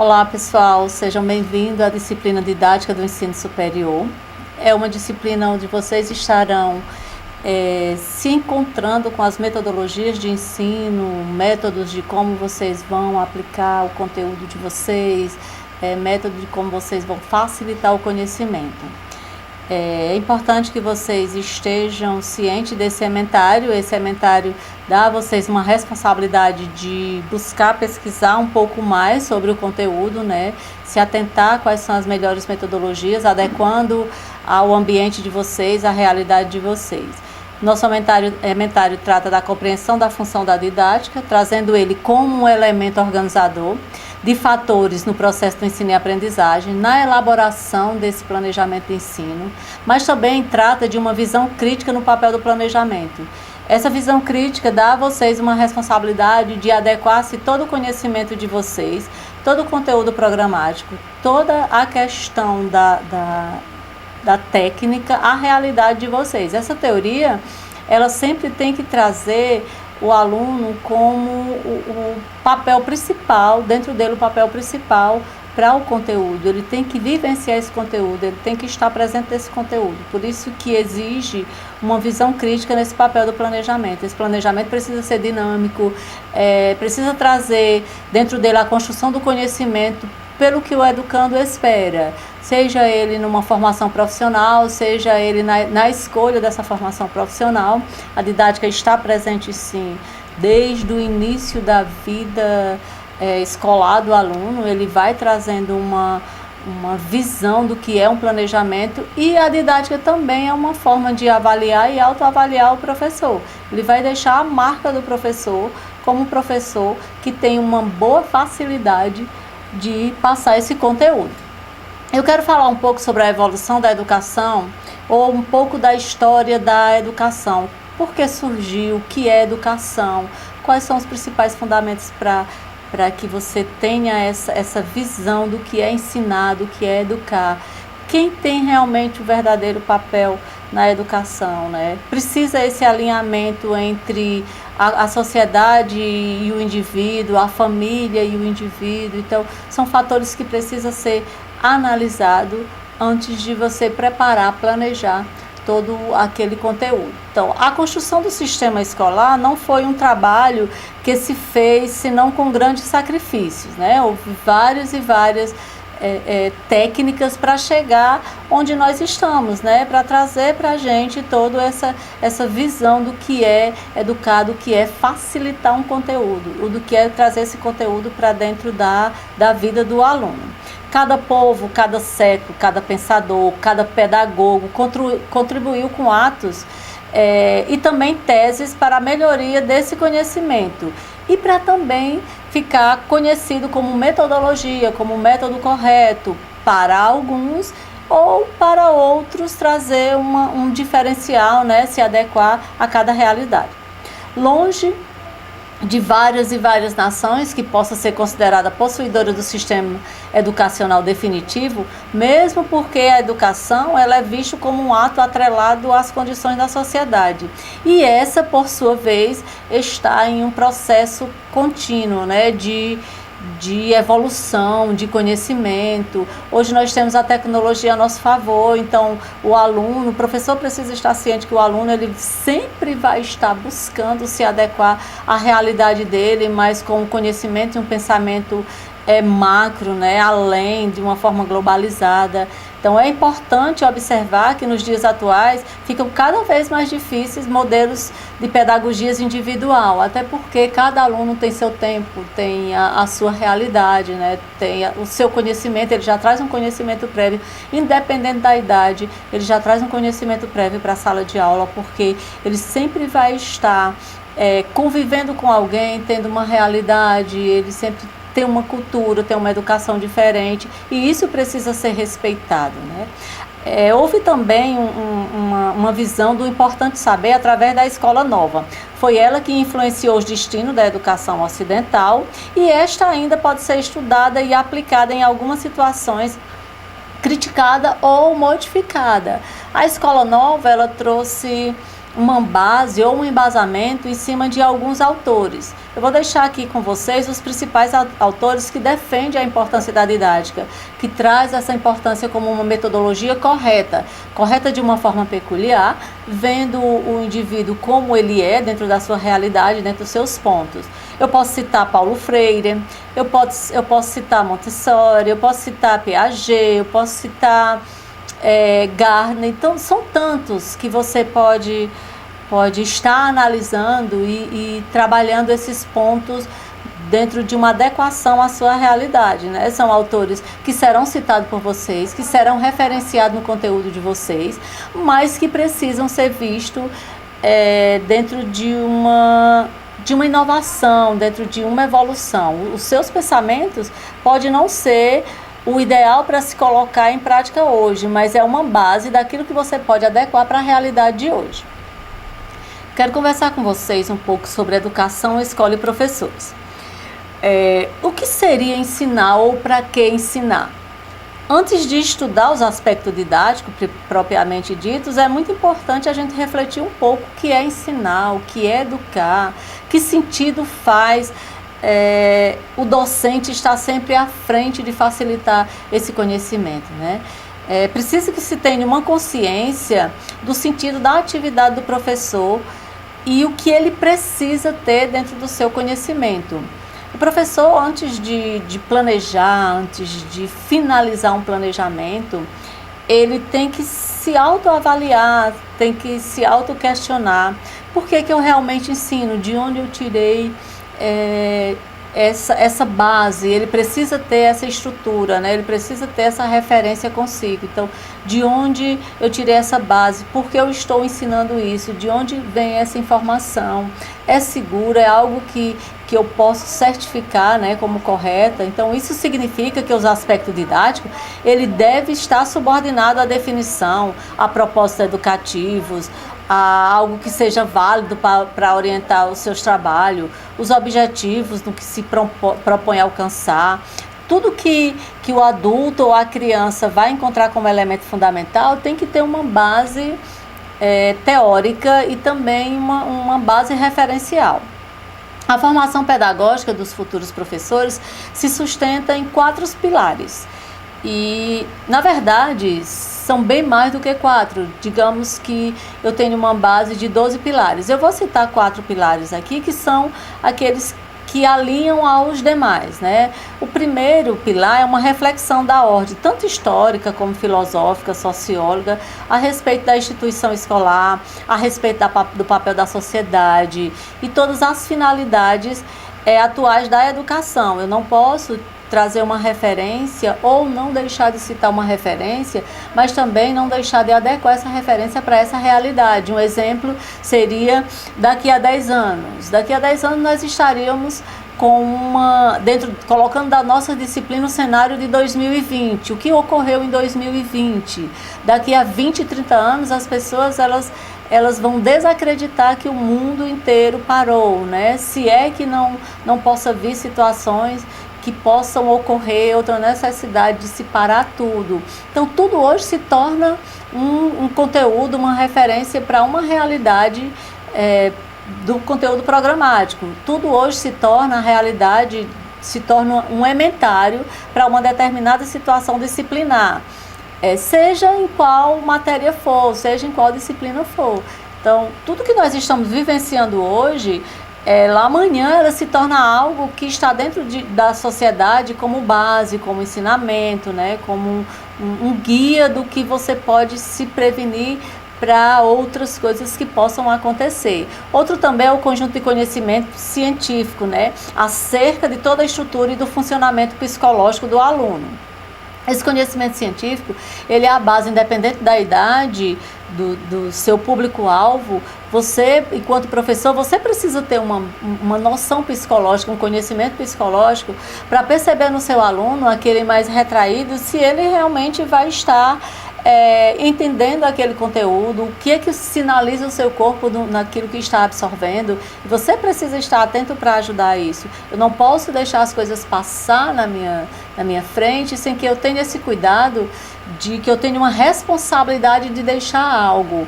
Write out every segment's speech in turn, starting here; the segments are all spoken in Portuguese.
Olá pessoal, sejam bem-vindos à disciplina didática do ensino superior. É uma disciplina onde vocês estarão se encontrando com as metodologias de ensino, métodos de como vocês vão aplicar o conteúdo de vocês, método de como vocês vão facilitar o conhecimento. É importante que vocês estejam cientes desse ementário. Esse ementário dá a vocês uma responsabilidade de buscar pesquisar um pouco mais sobre o conteúdo, né? Se atentar quais são as melhores metodologias, adequando ao ambiente de vocês, à realidade de vocês. Nosso ementário trata da compreensão da função da didática, trazendo ele como um elemento organizador de fatores no processo do ensino e aprendizagem, na elaboração desse planejamento de ensino, mas também trata de uma visão crítica no papel do planejamento. Essa visão crítica dá a vocês uma responsabilidade de adequar-se todo o conhecimento de vocês, todo o conteúdo programático, toda a questão da técnica à realidade de vocês. Essa teoria, ela sempre tem que trazer o aluno como o papel principal, dentro dele o papel principal para o conteúdo. Ele tem que vivenciar esse conteúdo, ele tem que estar presente nesse conteúdo. Por isso que exige uma visão crítica nesse papel do planejamento. Esse planejamento precisa ser dinâmico, precisa trazer dentro dele a construção do conhecimento pelo que o educando espera, seja ele numa formação profissional, seja ele na escolha dessa formação profissional. A didática está presente sim, desde o início da vida escolar do aluno. Ele vai trazendo uma visão do que é um planejamento, e a didática também é uma forma de avaliar e autoavaliar o professor. Ele vai deixar a marca do professor como um professor que tem uma boa facilidade de passar esse conteúdo. Eu quero falar um pouco sobre a evolução da educação, ou um pouco da história da educação. Por que surgiu? O que é educação? Quais são os principais fundamentos para que você tenha essa visão do que é ensinar, do que é educar? Quem tem realmente o verdadeiro papel na educação, né? Precisa esse alinhamento entre a sociedade e o indivíduo, a família e o indivíduo. Então, são fatores que precisam ser analisados antes de você preparar, planejar todo aquele conteúdo. Então, a construção do sistema escolar não foi um trabalho que se fez senão com grandes sacrifícios, né? Houve várias e várias técnicas para chegar onde nós estamos, né? Para trazer para a gente toda essa visão do que é educar, do que é facilitar um conteúdo, do que é trazer esse conteúdo para dentro da vida do aluno. Cada povo, cada século, cada pensador, cada pedagogo contribuiu com atos e também teses para a melhoria desse conhecimento, e para também ficar conhecido como metodologia, como método correto para alguns, ou para outros trazer um diferencial, né, se adequar a cada realidade. Longe de várias e várias nações que possa ser considerada possuidora do sistema educacional definitivo, mesmo porque a educação ela é vista como um ato atrelado às condições da sociedade. E essa, por sua vez, está em um processo contínuo, né, de evolução, de conhecimento. Hoje nós temos a tecnologia a nosso favor, então o professor precisa estar ciente que o aluno ele sempre vai estar buscando se adequar à realidade dele, mas com um conhecimento e um pensamento macro, né, além de uma forma globalizada. Então é importante observar que nos dias atuais ficam cada vez mais difíceis modelos de pedagogias individual, até porque cada aluno tem seu tempo, tem a sua realidade, né? Tem o seu conhecimento, ele já traz um conhecimento prévio, independente da idade, ele já traz um conhecimento prévio para a sala de aula, porque ele sempre vai estar convivendo com alguém, tendo uma realidade, ele sempre tem uma cultura, tem uma educação diferente, e isso precisa ser respeitado, né? Houve também uma visão do importante saber através da escola nova. Foi ela que influenciou os destinos da educação ocidental, e esta ainda pode ser estudada e aplicada em algumas situações, criticada ou modificada. A escola nova ela trouxe uma base ou um embasamento em cima de alguns autores. Eu vou deixar aqui com vocês os principais autores que defendem a importância da didática, que traz essa importância como uma metodologia correta de uma forma peculiar, vendo o indivíduo como ele é dentro da sua realidade, dentro dos seus pontos. Eu posso citar Paulo Freire, eu posso citar Montessori, eu posso citar Piaget, eu posso citar Gardner. Então, são tantos que você pode estar analisando e trabalhando esses pontos dentro de uma adequação à sua realidade, né? São autores que serão citados por vocês, que serão referenciados no conteúdo de vocês, mas que precisam ser vistos dentro de uma inovação, dentro de uma evolução. Os seus pensamentos podem não ser o ideal para se colocar em prática hoje, mas é uma base daquilo que você pode adequar para a realidade de hoje. Quero conversar com vocês um pouco sobre educação, escola e professores. O que seria ensinar ou para que ensinar? Antes de estudar os aspectos didáticos propriamente ditos, é muito importante a gente refletir um pouco o que é ensinar, o que é educar, que sentido faz o docente estar sempre à frente de facilitar esse conhecimento, né? É preciso que se tenha uma consciência do sentido da atividade do professor e o que ele precisa ter dentro do seu conhecimento. O professor, antes de planejar, antes de finalizar um planejamento, ele tem que se autoavaliar, tem que se autoquestionar. Por que eu realmente ensino? De onde eu tirei essa base? Ele precisa ter essa estrutura, né? Ele precisa ter essa referência consigo. Então, de onde eu tirei essa base? Por que eu estou ensinando isso? De onde vem essa informação? É segura? É algo que eu posso certificar, né, como correta? Então, isso significa que os aspectos didáticos, ele deve estar subordinado à definição, a propósitos educativos, a algo que seja válido para orientar os seus trabalhos, os objetivos no que se propõe alcançar. Tudo que o adulto ou a criança vai encontrar como elemento fundamental tem que ter uma base teórica e também uma base referencial. A formação pedagógica dos futuros professores se sustenta em 4 pilares. E, na verdade, são bem mais do que 4. Digamos que eu tenho uma base de 12 pilares. Eu vou citar 4 pilares aqui, que são aqueles que alinham aos demais, né? O primeiro pilar é uma reflexão da ordem, tanto histórica como filosófica, socióloga, a respeito da instituição escolar, a respeito do papel da sociedade e todas as finalidades atuais da educação. Eu não posso trazer uma referência ou não deixar de citar uma referência, mas também não deixar de adequar essa referência para essa realidade. Um exemplo seria daqui a 10 anos. Daqui a 10 anos nós estaríamos colocando da nossa disciplina o cenário de 2020, o que ocorreu em 2020. Daqui a 20, 30 anos as pessoas elas vão desacreditar que o mundo inteiro parou, né? Se é que não possa vir situações que possam ocorrer, outra necessidade de se parar tudo. Então, tudo hoje se torna um conteúdo, uma referência para uma realidade do conteúdo programático. Tudo hoje se torna a realidade, se torna um ementário para uma determinada situação disciplinar, seja em qual matéria for, seja em qual disciplina for. Então, tudo que nós estamos vivenciando hoje, lá amanhã ela se torna algo que está dentro da sociedade como base, como ensinamento, né? Como um guia do que você pode se prevenir para outras coisas que possam acontecer. Outro também é o conjunto de conhecimento científico, né? Acerca de toda a estrutura e do funcionamento psicológico do aluno. Esse conhecimento científico, ele é a base, independente da idade do seu público-alvo. Você, enquanto professor, você precisa ter uma noção psicológica, um conhecimento psicológico para perceber no seu aluno, aquele mais retraído, se ele realmente vai estar entendendo aquele conteúdo, o que é que sinaliza o seu corpo naquilo que está absorvendo. Você precisa estar atento para ajudar isso. Eu não posso deixar as coisas passar na minha frente sem que eu tenha esse cuidado de que eu tenha uma responsabilidade de deixar algo.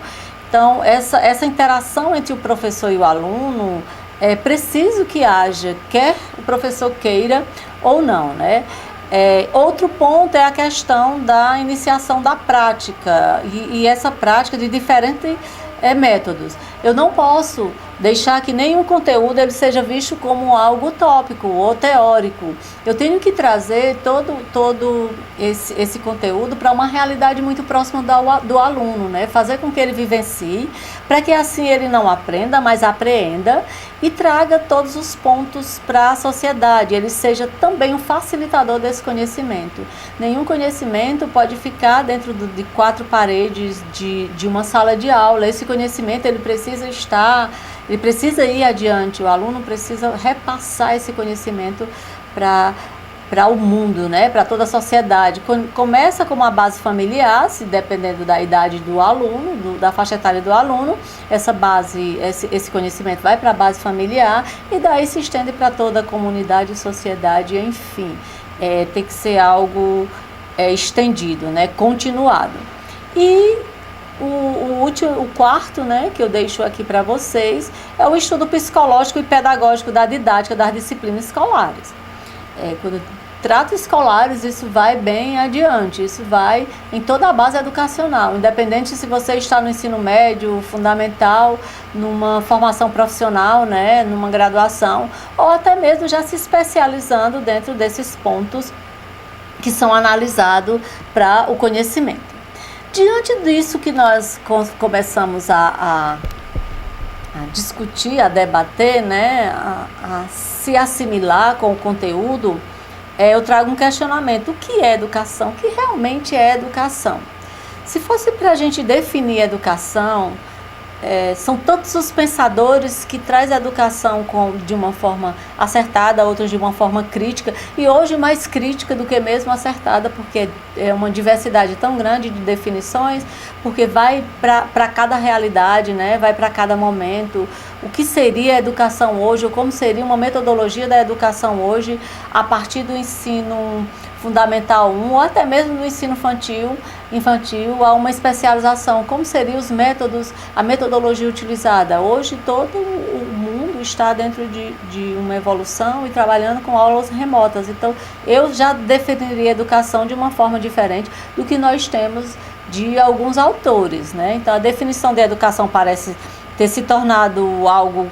Então, essa interação entre o professor e o aluno é preciso que haja, quer o professor queira ou não, né? Outro ponto é a questão da iniciação da prática e essa prática de diferentes métodos. Eu não posso deixar que nenhum conteúdo ele seja visto como algo utópico ou teórico. Eu tenho que trazer todo esse conteúdo para uma realidade muito próxima do aluno, né? Fazer com que ele vivencie, para que assim ele não aprenda, mas apreenda e traga todos os pontos para a sociedade. Ele seja também um facilitador desse conhecimento. Nenhum conhecimento pode ficar dentro de quatro paredes de uma sala de aula. Esse conhecimento ele precisa ir adiante, o aluno precisa repassar esse conhecimento para o mundo, né? Para toda a sociedade. Começa com uma base familiar, se dependendo da idade do aluno, da faixa etária do aluno, essa base, esse conhecimento vai para a base familiar e daí se estende para toda a comunidade, sociedade, enfim. Tem que ser algo estendido, né? Continuado. E o quarto, né, que eu deixo aqui para vocês, é o estudo psicológico e pedagógico da didática das disciplinas escolares. Quando trato escolares, isso vai bem adiante, isso vai em toda a base educacional, independente se você está no ensino médio, fundamental, numa formação profissional, né, numa graduação, ou até mesmo já se especializando dentro desses pontos que são analisados para o conhecimento. Diante disso que nós começamos a discutir, a debater, né, a se assimilar com o conteúdo, eu trago um questionamento. O que é educação? O que realmente é educação? Se fosse para a gente definir educação, são tantos os pensadores que trazem a educação de uma forma acertada, outros de uma forma crítica, e hoje mais crítica do que mesmo acertada, porque é uma diversidade tão grande de definições, porque vai para cada realidade, né? Vai para cada momento. O que seria a educação hoje, ou como seria uma metodologia da educação hoje, a partir do ensino fundamental 1, ou até mesmo no ensino infantil, a uma especialização. Como seriam os métodos, a metodologia utilizada? Hoje todo o mundo está dentro de uma evolução e trabalhando com aulas remotas. Então, eu já definiria a educação de uma forma diferente do que nós temos de alguns autores, né? Então, a definição de educação parece ter se tornado algo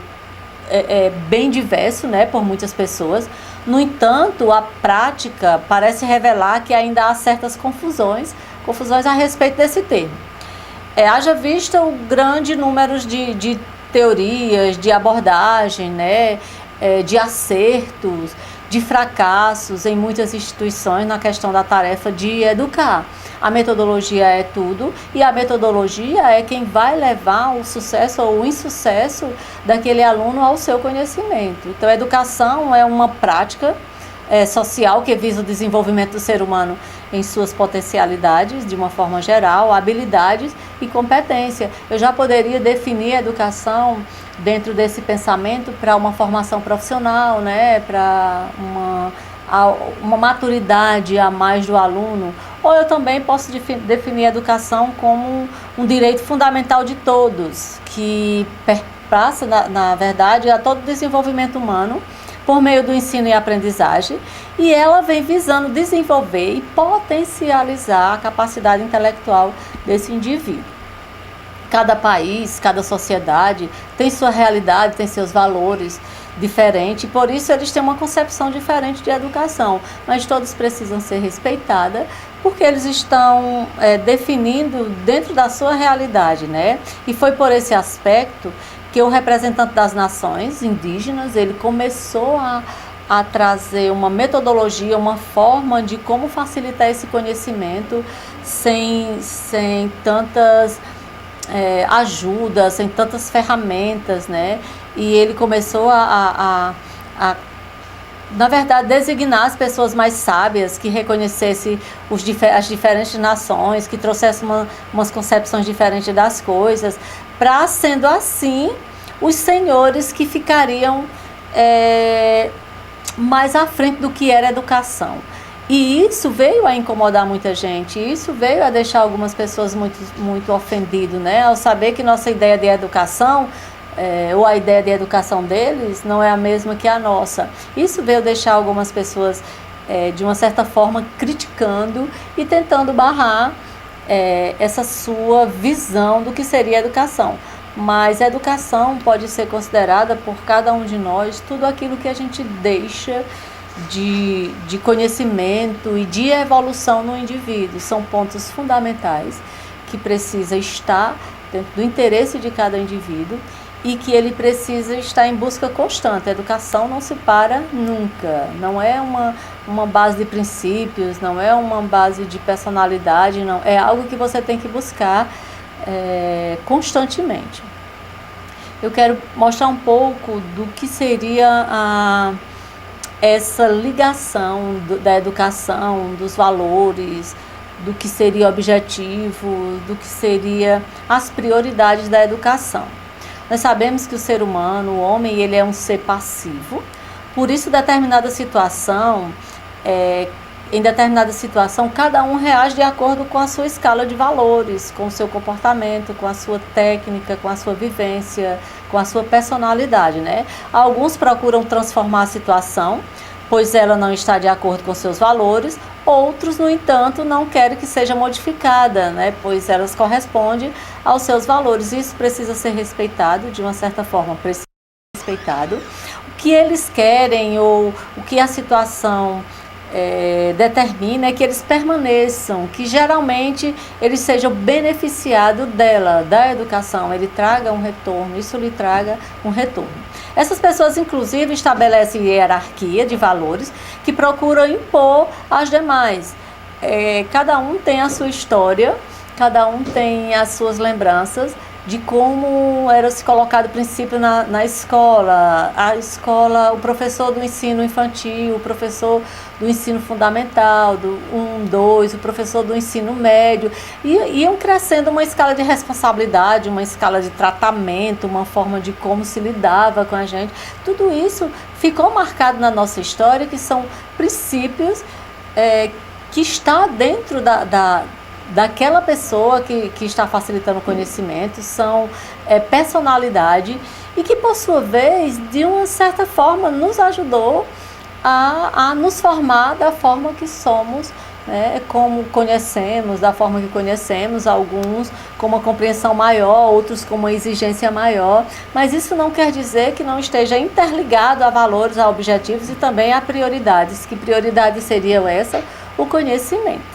bem diverso, né, por muitas pessoas. No entanto, a prática parece revelar que ainda há certas confusões a respeito desse termo. Haja vista o grande número de teorias, de abordagem, né, de acertos, de fracassos em muitas instituições na questão da tarefa de educar. A metodologia é tudo e a metodologia é quem vai levar o sucesso ou o insucesso daquele aluno ao seu conhecimento. Então, a educação é uma prática social que visa o desenvolvimento do ser humano em suas potencialidades, de uma forma geral, habilidades e competência. Eu já poderia definir a educação dentro desse pensamento para uma formação profissional, né, para uma maturidade a mais do aluno, ou eu também posso definir a educação como um direito fundamental de todos, que perpassa, na verdade, a todo o desenvolvimento humano por meio do ensino e aprendizagem, e ela vem visando desenvolver e potencializar a capacidade intelectual desse indivíduo. Cada país, cada sociedade tem sua realidade, tem seus valores diferentes, e por isso eles têm uma concepção diferente de educação, mas todos precisam ser respeitados, porque eles estão definindo dentro da sua realidade, né? E foi por esse aspecto que o representante das nações indígenas, ele começou a trazer uma metodologia, uma forma de como facilitar esse conhecimento sem tantas ajudas, sem tantas ferramentas, né? E ele começou na verdade, designar as pessoas mais sábias, que reconhecessem as diferentes nações, que trouxessem umas concepções diferentes das coisas, para, sendo assim, os senhores que ficariam mais à frente do que era educação. E isso veio a incomodar muita gente, isso veio a deixar algumas pessoas muito ofendidas, né? Ao saber que nossa ideia de educação, ou a ideia de educação deles, não é a mesma que a nossa. Isso veio deixar algumas pessoas, de uma certa forma, criticando e tentando barrar essa sua visão do que seria a educação. Mas a educação pode ser considerada por cada um de nós tudo aquilo que a gente deixa de conhecimento e de evolução no indivíduo. São pontos fundamentais que precisa estar dentro do interesse de cada indivíduo e que ele precisa estar em busca constante. A educação não se para nunca, não é uma base de princípios, não é uma base de personalidade, não, é algo que você tem que buscar constantemente. Eu quero mostrar um pouco do que seria essa ligação da educação, dos valores, do que seria objetivo, do que seria as prioridades da educação. Nós sabemos que o ser humano, o homem, ele é um ser passivo, por isso em determinada situação, cada um reage de acordo com a sua escala de valores, com o seu comportamento, com a sua técnica, com a sua vivência, com a sua personalidade, né? Alguns procuram transformar a situação, pois ela não está de acordo com seus valores. Outros, no entanto, não querem que seja modificada, né? Pois elas correspondem aos seus valores. Isso precisa ser respeitado, de uma certa forma, precisa ser respeitado. O que eles querem ou o que a situação determina é que eles permaneçam, que geralmente eles sejam beneficiados da educação, ele traga um retorno, isso lhe traga um retorno. Essas pessoas, inclusive, estabelecem hierarquia de valores que procuram impor às demais. Cada um tem a sua história, cada um tem as suas lembranças de como era se colocado o princípio na escola. A escola, o professor do ensino infantil, o professor do ensino fundamental, do 1, 2, o professor do ensino médio, iam crescendo uma escala de responsabilidade, uma escala de tratamento, uma forma de como se lidava com a gente. Tudo isso ficou marcado na nossa história, que são princípios que está dentro daquela pessoa que está facilitando o conhecimento, são personalidade e que, por sua vez, de uma certa forma, nos ajudou a nos formar da forma que somos, né, como conhecemos, da forma que conhecemos, alguns com uma compreensão maior, outros com uma exigência maior, mas isso não quer dizer que não esteja interligado a valores, a objetivos e também a prioridades. Que prioridades seriam essas? O conhecimento.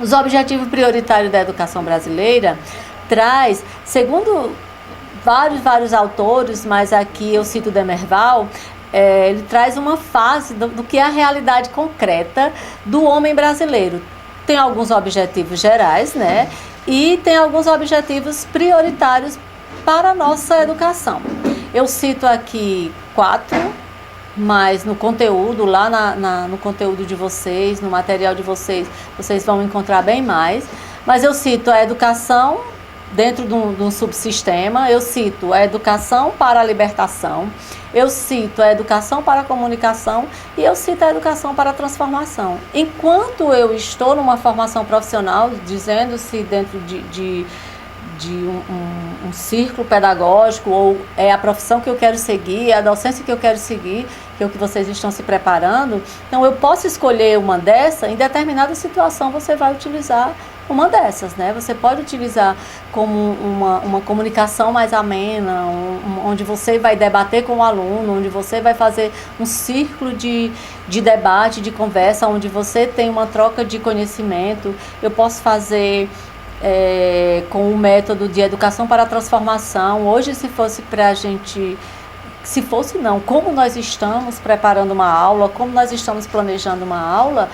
Os objetivos prioritários da educação brasileira traz, segundo vários autores, mas aqui eu cito Demerval, ele traz uma fase do que é a realidade concreta do homem brasileiro. Tem alguns objetivos gerais, né? E tem alguns objetivos prioritários para a nossa educação. Eu cito aqui 4, mas no conteúdo, lá no conteúdo de vocês, no material de vocês, vocês vão encontrar bem mais. Mas eu cito a educação dentro de um subsistema, eu cito a educação para a libertação, eu cito a educação para a comunicação e eu cito a educação para a transformação. Enquanto eu estou numa formação profissional, dizendo-se dentro de um círculo pedagógico, ou é a profissão que eu quero seguir, é a docência que eu quero seguir, que é o que vocês estão se preparando, então eu posso escolher uma dessa, em determinada situação você vai utilizar uma dessas, né? Você pode utilizar como uma comunicação mais amena, onde você vai debater com o aluno, onde você vai fazer um círculo de debate, de conversa, onde você tem uma troca de conhecimento. Eu posso fazer com o método de educação para a transformação. Hoje, se fosse para a gente... Se fosse não, como nós estamos preparando uma aula, como nós estamos planejando uma aula,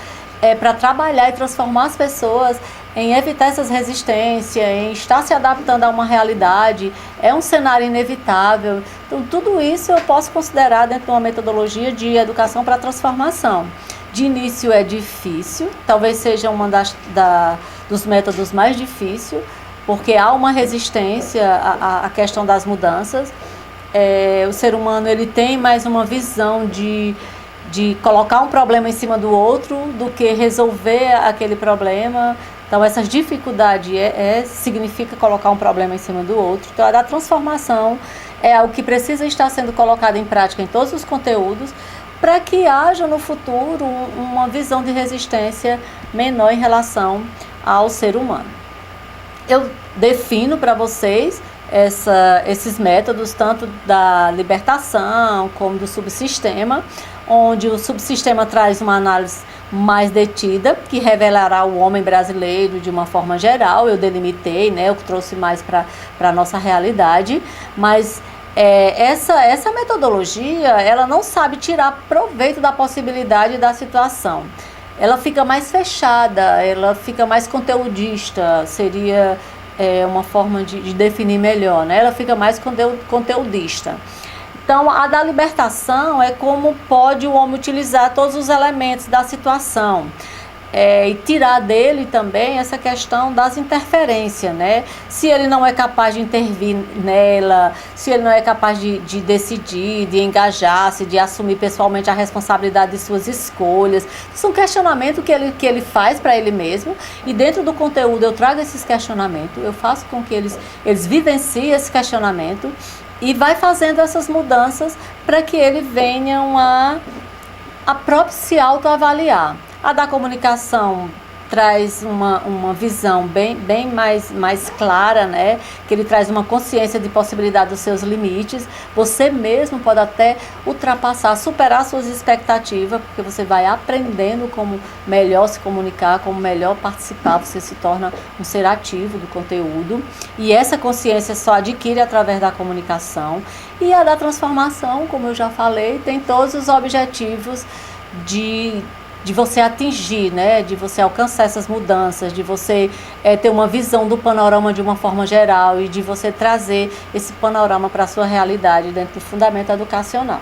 para trabalhar e transformar as pessoas, em evitar essas resistências, em estar se adaptando a uma realidade, é um cenário inevitável. Então, tudo isso eu posso considerar dentro de uma metodologia de educação para a transformação. De início é difícil, talvez seja uma dos métodos mais difíceis, porque há uma resistência à questão das mudanças. O ser humano ele tem mais uma visão de de colocar um problema em cima do outro do que resolver aquele problema. Então, essas dificuldades significa colocar um problema em cima do outro. Então, a da transformação é algo que precisa estar sendo colocado em prática em todos os conteúdos para que haja no futuro uma visão de resistência menor em relação ao ser humano. Eu defino para vocês esses métodos, tanto da libertação como do subsistema, onde o subsistema traz uma análise mais detida, que revelará o homem brasileiro de uma forma geral. Eu delimitei, né, eu trouxe mais para a nossa realidade, mas essa metodologia, ela não sabe tirar proveito da possibilidade da situação. Ela fica mais fechada, ela fica mais conteudista, seria uma forma de definir melhor, né? Ela fica mais conteudista. Então, a da libertação é como pode o homem utilizar todos os elementos da situação. E tirar dele também essa questão das interferências, né? Se ele não é capaz de intervir nela, se ele não é capaz de decidir, de engajar-se, de assumir pessoalmente a responsabilidade de suas escolhas. Isso é um questionamento que ele faz para ele mesmo, e dentro do conteúdo eu trago esses questionamentos, eu faço com que eles vivenciem esse questionamento e vai fazendo essas mudanças para que ele venham a próprio se autoavaliar. A da comunicação traz uma visão bem mais clara, né? Que ele traz uma consciência de possibilidade dos seus limites. Você mesmo pode até ultrapassar, superar suas expectativas, porque você vai aprendendo como melhor se comunicar, como melhor participar. Você se torna um ser ativo do conteúdo, e essa consciência só adquire através da comunicação. E a da transformação, como eu já falei, tem todos os objetivos de você atingir, né? De você alcançar essas mudanças, de você ter uma visão do panorama de uma forma geral e de você trazer esse panorama para a sua realidade dentro do fundamento educacional.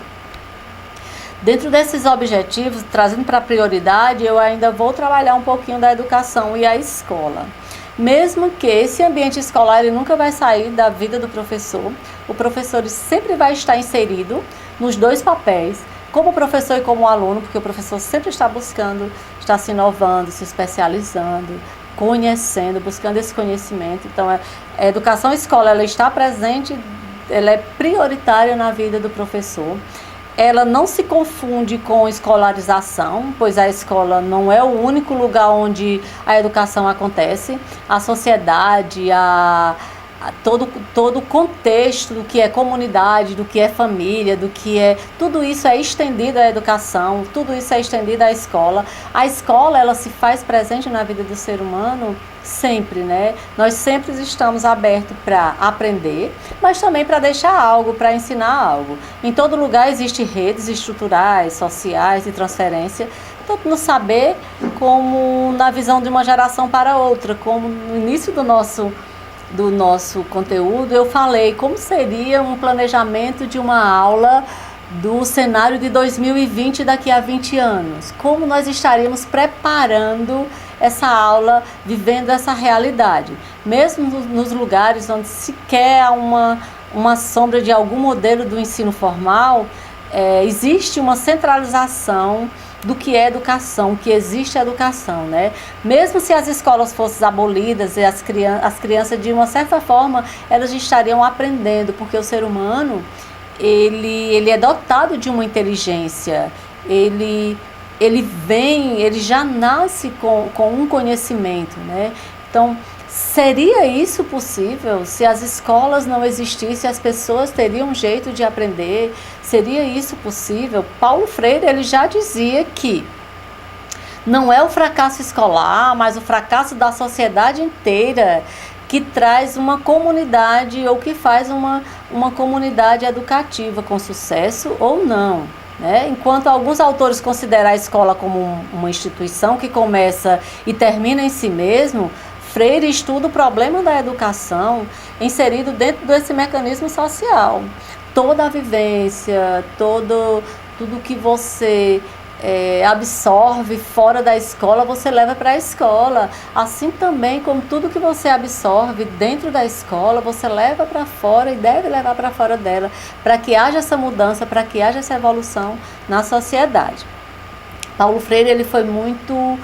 Dentro desses objetivos, trazendo para a prioridade, eu ainda vou trabalhar um pouquinho da educação e a escola. Mesmo que esse ambiente escolar ele nunca vai sair da vida do professor, o professor sempre vai estar inserido nos dois papéis, como professor e como aluno, porque o professor sempre está buscando, está se inovando, se especializando, conhecendo, buscando esse conhecimento. Então, a educação escola, ela está presente, ela é prioritária na vida do professor. Ela não se confunde com escolarização, pois a escola não é o único lugar onde a educação acontece. A sociedade, todo o contexto do que é comunidade, do que é família, tudo isso é estendido à educação, tudo isso é estendido à escola. A escola, ela se faz presente na vida do ser humano sempre, né? Nós sempre estamos abertos para aprender, mas também para deixar algo, para ensinar algo. Em todo lugar existem redes estruturais, sociais, de transferência, tanto no saber como na visão de uma geração para outra, como no início do nosso conteúdo, eu falei como seria um planejamento de uma aula do cenário de 2020 daqui a 20 anos. Como nós estaríamos preparando essa aula, vivendo essa realidade. Mesmo nos lugares onde sequer há uma sombra de algum modelo do ensino formal, existe uma centralização do que é educação, o que existe educação, né? Mesmo se as escolas fossem abolidas e as crianças, de uma certa forma, elas estariam aprendendo, porque o ser humano, ele é dotado de uma inteligência, ele já nasce com um conhecimento, né? Então, seria isso possível? Se as escolas não existissem, as pessoas teriam um jeito de aprender? Seria isso possível? Paulo Freire, ele já dizia que não é o fracasso escolar, mas o fracasso da sociedade inteira que traz uma comunidade, ou que faz uma comunidade educativa com sucesso ou não, né? Enquanto alguns autores consideram a escola como uma instituição que começa e termina em si mesmo, Freire estuda o problema da educação inserido dentro desse mecanismo social. Toda a vivência, tudo que você absorve fora da escola, você leva para a escola. Assim também como tudo que você absorve dentro da escola, você leva para fora e deve levar para fora dela, para que haja essa mudança, para que haja essa evolução na sociedade. Paulo Freire, ele foi muito...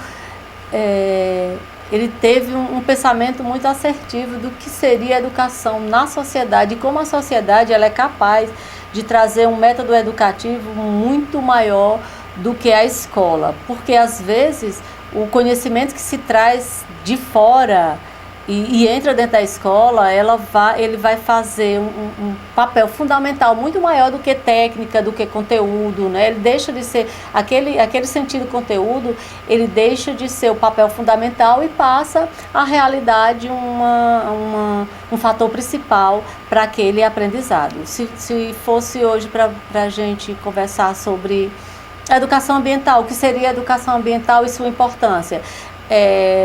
ele teve um pensamento muito assertivo do que seria a educação na sociedade e como a sociedade ela é capaz de trazer um método educativo muito maior do que a escola, porque às vezes o conhecimento que se traz de fora e entra dentro da escola, ele vai fazer um papel fundamental muito maior do que técnica, do que conteúdo, né? Ele deixa de ser, aquele sentido conteúdo, ele deixa de ser o papel fundamental e passa a realidade um fator principal para aquele aprendizado. Se fosse hoje para a gente conversar sobre a educação ambiental, o que seria a educação ambiental e sua importância?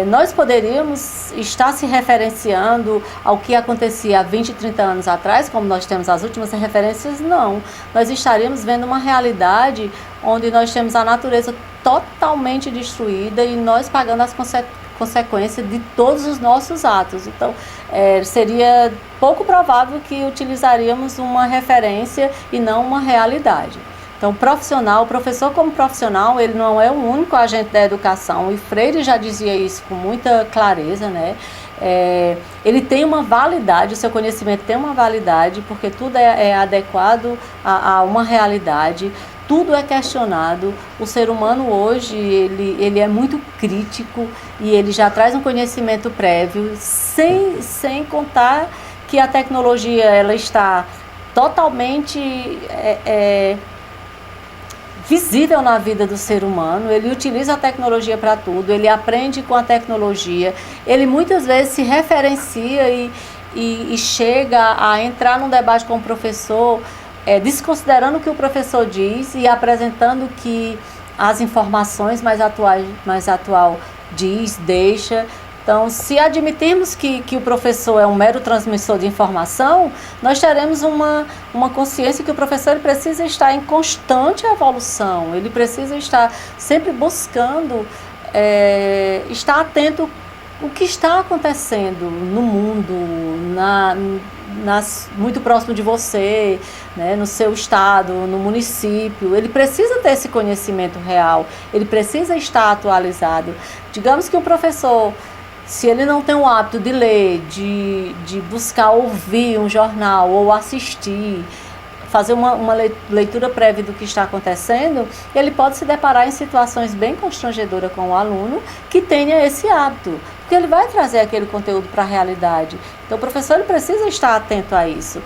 Nós poderíamos estar se referenciando ao que acontecia há 20, 30 anos atrás, como nós temos as últimas referências? Não. Nós estaríamos vendo uma realidade onde nós temos a natureza totalmente destruída e nós pagando as consequências de todos os nossos atos. Então, seria pouco provável que utilizaríamos uma referência e não uma realidade. Então, o professor como profissional, ele não é o único agente da educação, e Freire já dizia isso com muita clareza, né? Ele tem uma validade, o seu conhecimento tem uma validade, porque tudo é adequado a uma realidade, tudo é questionado. O ser humano hoje, ele é muito crítico e ele já traz um conhecimento prévio, sem contar que a tecnologia ela está totalmente... visível na vida do ser humano, ele utiliza a tecnologia para tudo, ele aprende com a tecnologia, ele muitas vezes se referencia e chega a entrar num debate com o professor, desconsiderando o que o professor diz e apresentando que as informações mais atual diz, deixa. Então, se admitirmos que o professor é um mero transmissor de informação, nós teremos uma consciência que o professor ele precisa estar em constante evolução, ele precisa estar sempre buscando estar atento ao que está acontecendo no mundo, muito próximo de você, né, no seu estado, no município. Ele precisa ter esse conhecimento real, ele precisa estar atualizado. Digamos que um professor, se ele não tem o hábito de ler, de buscar ouvir um jornal ou assistir, fazer uma leitura prévia do que está acontecendo, ele pode se deparar em situações bem constrangedoras com o aluno que tenha esse hábito, porque ele vai trazer aquele conteúdo para a realidade. Então o professor ele precisa estar atento a isso.